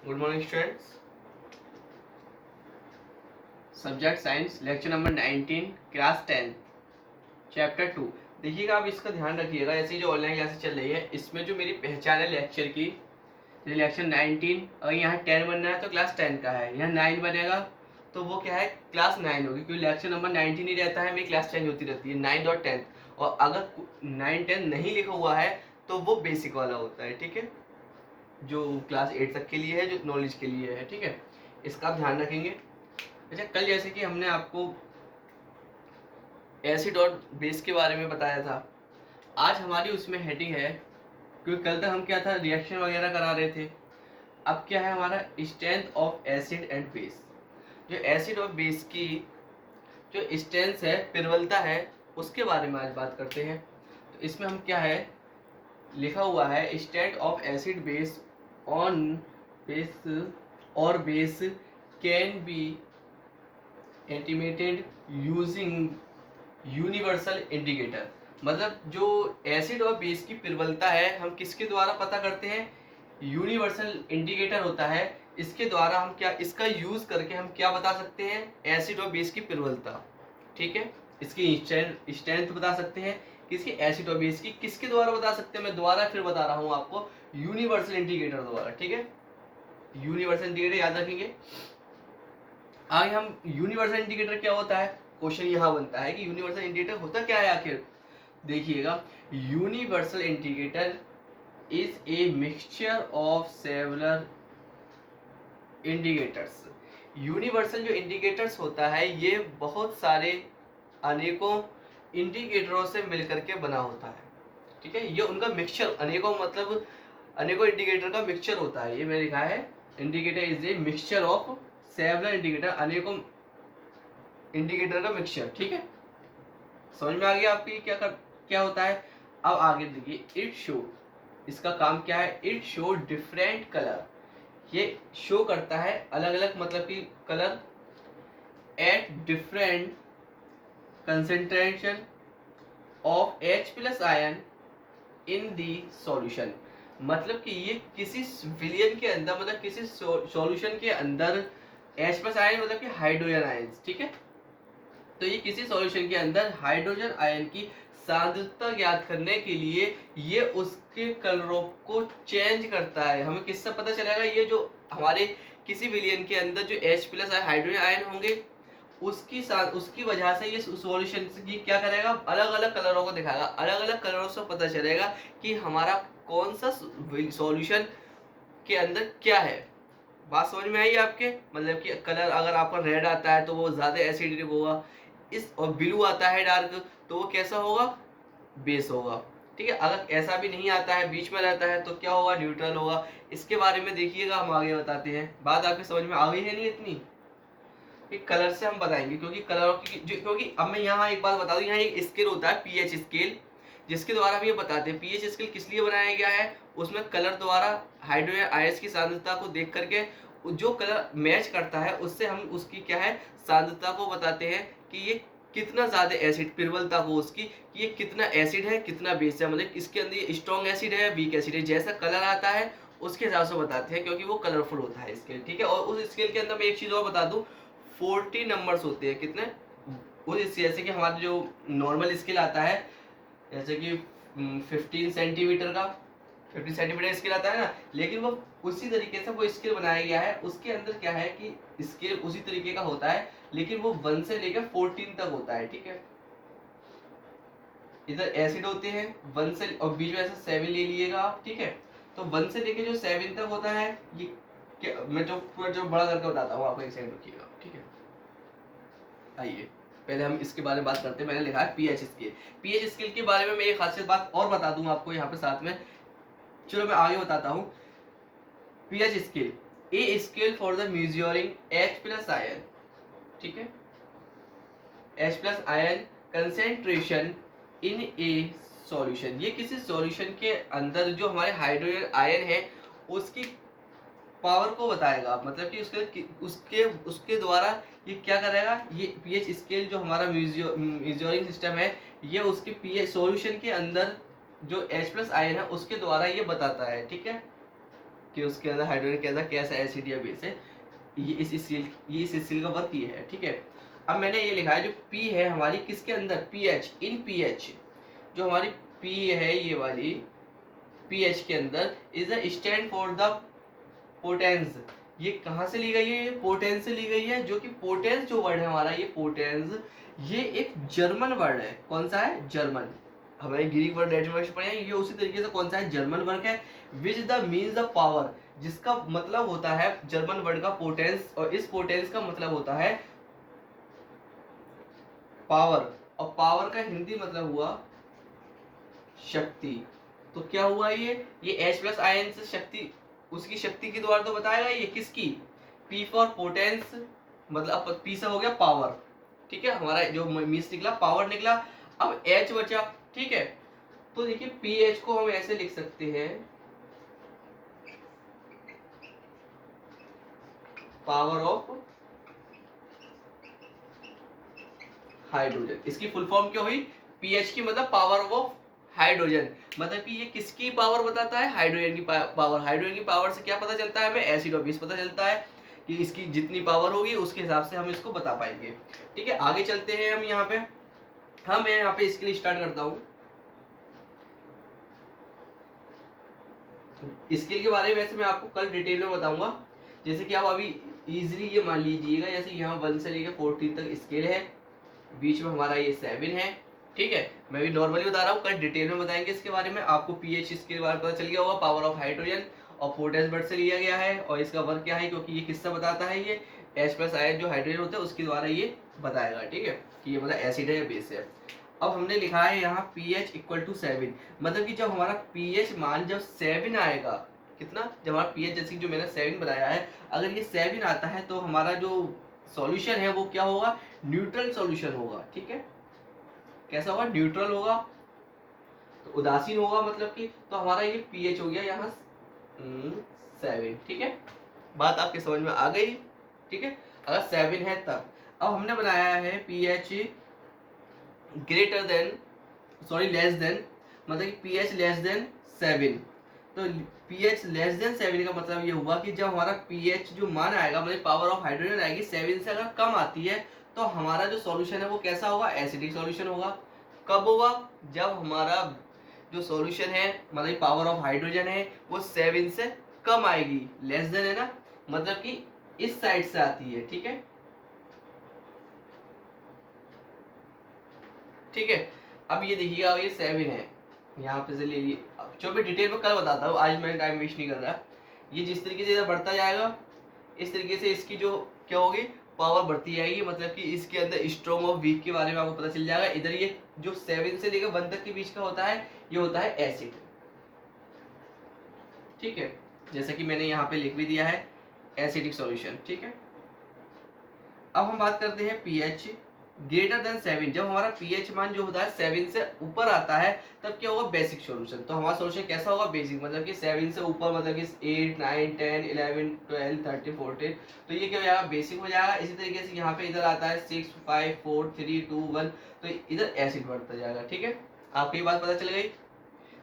Good morning students. Subject science, lecture number 19, class 10, chapter 2। देखिएगा, आप इसका ध्यान रखिएगा। ऐसी जो ऑनलाइन क्लासेस चल रही है इसमें जो मेरी पहचान है लेक्चर की, लेक्चर 19, अगर यहाँ 10 बनना है तो क्लास 10 का है, यहाँ 9 बनेगा तो वो क्या है, क्लास 9 होगी, क्योंकि लेक्चर नंबर 19 ही रहता है, मेरी क्लास चेंज होती रहती है 9 और 10। और अगर 9 10 नहीं लिखा हुआ है तो वो बेसिक वाला होता है, ठीक है, जो क्लास 8 तक के लिए है, जो नॉलेज के लिए है, ठीक है, इसका आप ध्यान रखेंगे। अच्छा, कल जैसे कि हमने आपको एसिड और बेस के बारे में बताया था, आज हमारी उसमें हेडिंग है, क्योंकि कल तक हम क्या था, रिएक्शन वगैरह करा रहे थे। अब क्या है हमारा, strength of acid and base. जो एसिड और बेस की जो स्ट्रेंथ है, प्रबलता है, उसके बारे में आज बात करते हैं। तो इसमें हम क्या है, लिखा हुआ है strength of acid base on base और base can be estimated using universal indicator. मतलब जो एसिड और बेस की प्रबलता है हम किसके द्वारा पता करते हैं, यूनिवर्सल इंडिकेटर होता है, इसके द्वारा हम क्या, इसका यूज करके हम क्या बता सकते हैं, एसिड और बेस की प्रबलता, ठीक है, इसकी स्ट्रेंथ बता सकते हैं, किसकी, एसिड और बेस की। किसके द्वारा बता सकते हैं, मैं दोबारा फिर बता रहा हूं आपको, यूनिवर्सल इंडिकेटर द्वारा, ठीक है, यूनिवर्सल इंडिकेटर याद रखेंगे। आगे हम यूनिवर्सल इंडिकेटर क्या होता है, क्वेश्चन यहाँ बनता है कि यूनिवर्सल इंडिकेटर होता क्या है आखिर। देखिएगा, universal indicator is a mixture of several indicators. Universal जो इंडिकेटर्स होता है ये बहुत सारे अनेकों इंडिकेटरों से मिलकर के बना होता है, ठीक है, ये उनका मिक्सचर, अनेकों मतलब अनेकों इंडिकेटर का मिक्सचर होता है। ये मैंने लिखा है, indicator is a mixture of several indicator, अनेकों इंडिकेटर का मिक्सचर, ठीक है। समझ में आ गया आपकी क्या होता है। अब आगे देखिए, इट शो, इसका काम क्या है, इट शो डिफरेंट कलर, ये शो करता है अलग अलग मतलब कि colour at different concentration of H plus ion in the solution. मतलब कि ये किसी विलियन के अंदर, मतलब किसी सॉल्यूशन के अंदर H प्लस आयन मतलब कि हाइड्रोजन आयन, ठीक है, तो ये किसी सॉल्यूशन के अंदर हाइड्रोजन आयन की सांद्रता ज्ञात करने के लिए ये उसके कलरों को चेंज करता है। हमें किससे पता चलेगा, ये जो हमारे किसी विलियन के अंदर जो H प्लस हाइड्रोजन आयन होंगे उसकी वजह से ये सॉल्यूशन की क्या करेगा, अलग अलग कलरों को दिखाएगा, अलग अलग कलरों से पता चलेगा कि हमारा कौन सा सॉल्यूशन के अंदर क्या है। बात समझ में आई आपके, मतलब कि कलर अगर आपका रेड आता है तो वो ज्यादा एसिडिक होगा, इस और ब्लू आता है डार्क तो वो कैसा होगा, बेस होगा, ठीक है। अगर ऐसा भी नहीं आता है, बीच में रहता है तो क्या होगा, न्यूट्रल होगा। इसके बारे में देखिएगा, हम आगे बताते हैं। बात आपके समझ में आ गई है नहीं इतनी, कि कलर से हम बताएंगे, क्योंकि कलरों की क्योंकि अब मैं यहाँ एक बात बता दूं, यहाँ एक स्केल होता है पीएच स्केल, जिसके द्वारा हम ये बताते हैं पीएच स्केल किस लिए बनाया गया है। उसमें कलर द्वारा हाइड्रोजन आयंस की सांद्रता को देख करके जो कलर मैच करता है उससे हम उसकी क्या है, सांद्रता को बताते हैं कि ये कितना ज्यादा एसिड, प्रबलता को उसकी, कि ये कितना एसिड है कितना बेस है, मतलब इसके अंदर ये स्ट्रॉन्ग एसिड है वीक एसिड है, जैसा कलर आता है उसके हिसाब से बताते हैं, क्योंकि वो कलरफुल होता है स्केल, ठीक है। और उस स्केल के अंदर मैं एक चीज और बता दूं, 40 नंबर्स होते हैं, कितने, उस जैसे कि हमारा जो नॉर्मल स्केल आता है, जैसे कि 15 सेंटीमीटर का 15 सेंटीमीटर स्केल आता है ना, लेकिन वो उसी तरीके से वो स्केल बनाया गया है। उसके अंदर क्या है कि स्केल उसी तरीके का होता है, लेकिन वो 1 से लेकर 14 तक होता है, ठीक है। इधर एसिड होते हैं 1 से, और बीच में ऐसा 7 ले लीजिएगा आप, ठीक है। तो 1 से लेके जो 7 तक होता है, ये मैं जो बड़ा करके बताता हूँ आपको, एक सेकंड रुकिएगा, ठीक है। आइए पहले हम इसके बारे में बात करते हैं। मैंने लिखा है पीएच स्केल। पीएच स्केल के बारे में मैं एक खासियत बात और बता दूंगा आपको यहाँ पे साथ में, चलो मैं आगे बताता हूँ। PH scale, a scale for the measuring H plus ion, ठीक है, H plus ion concentration in A solution. ये किसी सॉल्यूशन के अंदर जो हमारे हाइड्रोजन आयन है उसकी पावर को बताएगा, मतलब कि उसके उसके उसके द्वारा ये क्या करेगा, ये पीएच स्केल जो हमारा मेजरिंग सिस्टम है, ये उसके पीएच सॉल्यूशन के अंदर जो H प्लस आयन है उसके द्वारा ये बताता है, ठीक है। कि उसके अंदर हाइड्रोजन के अंदर कैसा एसिड या बेस है, ये इस स्टील का वर्क ये है। ठीक है, अब मैंने ये लिखा है जो P है हमारी किसके अंदर, पीएच, इन पीएच, जो हमारी P है ये वाली पीएच के अंदर is a stand for the potence. ये कहाँ से ली गई है, ये पोटेंस से ली गई है, जो कि पोटेंस जो वर्ड है हमारा ये पोटेंस, ये एक जर्मन वर्ड है। कौन सा है, जर्मन। हमारे ग्रीक वर्ड लैटिन पढ़े हैं, ये उसी तरीके से कौन सा है, जर्मन वर्ड है। Which the means the power, जिसका मतलब होता है जर्मन वर्ड का पोटेंस, और इस पोटेंस का मतलब होता है पावर, और पावर का हिंदी मतलब हुआ शक्ति। तो क्या हुआ ये H प्लस आयन से शक्ति, उसकी शक्ति के द्वारा तो बताएगा ये किसकी, P फॉर पोटेंस, मतलब P से हो गया पावर। ठीक है, हमारा जो मीन्स निकला पावर निकला। अब H बचा। ठीक है, तो देखिए पीएच को हम ऐसे लिख सकते हैं, पावर ऑफ हाइड्रोजन। इसकी फुल फॉर्म क्या हुई, पीएच की मतलब पावर ऑफ हाइड्रोजन, मतलब कि ये किसकी पावर बताता है, हाइड्रोजन की पावर। हाइड्रोजन की पावर से क्या पता चलता है हमें, एसिड और बेस पता चलता है कि इसकी जितनी पावर होगी उसके हिसाब से हम इसको बता पाएंगे। ठीक है, आगे चलते हैं हम यहाँ पे। मैं यहाँ पे इसके लिए स्टार्ट करता हूँ। स्केल के बारे में वैसे मैं आपको कल डिटेल में बताऊंगा, जैसे कि आप अभी इजीली ये मान लीजिएगा, जैसे यहाँ 1 से लेकर 14 तक स्केल है, बीच में हमारा ये 7 है। ठीक है, मैं भी नॉर्मली बता रहा हूँ, कल डिटेल में बताएंगे इसके बारे में। आपको पीएच इसके बारे में पता चल गया होगा, पावर ऑफ हाइड्रोजन और पोटेंस वर्ड से लिया गया है, और इसका वर्क क्या है, क्योंकि ये किससे बताता है, ये H प्लस आयन जो हाइड्रोजन होता है उसके द्वारा ये बताएगा। ठीक है, कि ये मतलब एसिड है या बेस है। अब हमने लिखा है यहाँ pH इक्वल टू 7, मतलब कि जब हमारा pH मान जब 7 आएगा, कितना, जब हमारा pH जैसे जो मैंने 7 बनाया है, अगर ये 7 आता है तो हमारा जो सॉल्यूशन है वो क्या होगा, न्यूट्रल सॉल्यूशन होगा। ठीक है, कैसा होगा, न्यूट्रल होगा, तो उदासीन होगा मतलब कि, तो हमारा ये pH हो गया यहाँ 7। ठीक है, बात आपके समझ में आ गई। ठीक है, अगर 7 है तब। अब हमने बनाया है pH greater than, sorry less than, मतलब कि pH लेस देन 7। तो pH लेस देन 7 का मतलब ये हुआ कि जब हमारा pH जो मान आएगा, मतलब पावर ऑफ हाइड्रोजन आएगी 7 से अगर कम आती है, तो हमारा जो सॉल्यूशन है वो कैसा होगा, एसिडिक सॉल्यूशन होगा। कब होगा, जब हमारा जो सॉल्यूशन है, मतलब पावर ऑफ हाइड्रोजन है वो 7 से कम आएगी, लेस देन है ना, मतलब कि इस साइड से आती है। ठीक है, ठीक है, अब ये देखिएगा ये 7 है, यहाँ पे से ले लिए, जो मैं डिटेल में कल बताता हूँ, आज मैं टाइम वेस्ट नहीं कर रहा। ये जिस तरीके से बढ़ता जाएगा, इस तरीके से इसकी जो क्या होगी, पावर बढ़ती जाएगी, मतलब कि इसके अंदर स्ट्रॉन्ग और वीक के बारे में आपको पता चल जाएगा। इधर ये जो 7 से लेकर 1 तक के बीच का होता है, ये होता है एसिड। ठीक है, जैसा कि मैंने यहाँ पे लिख भी दिया है, एसिडिक सॉल्यूशन। ठीक है, अब हम बात करते हैं पीएच ग्रेटर देन 7। जब हमारा पीएच मान जो होता है 7 से ऊपर आता है, तब क्या होगा, बेसिक सॉल्यूशन। तो हमारा सॉल्यूशन कैसा होगा, बेसिक, मतलब कि 7 से ऊपर, मतलब कि 8 9 10 11 12 13 14, तो ये क्या हो जाएगा, बेसिक हो जाएगा। इसी तरीके से यहाँ पे इधर आता है 6 5 4 3 2 1, तो इधर एसिड बढ़ता जाएगा। ठीक है, आपको ये बात पता चल गई।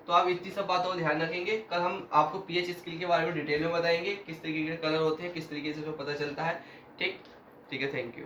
तो आप इतनी सब बातों का ध्यान रखेंगे, कल हम आपको पीएच स्केल के बारे में डिटेल में बताएंगे, किस तरीके के कलर होते हैं, किस तरीके से उसको पता चलता है। ठीक, ठीक है, थैंक यू।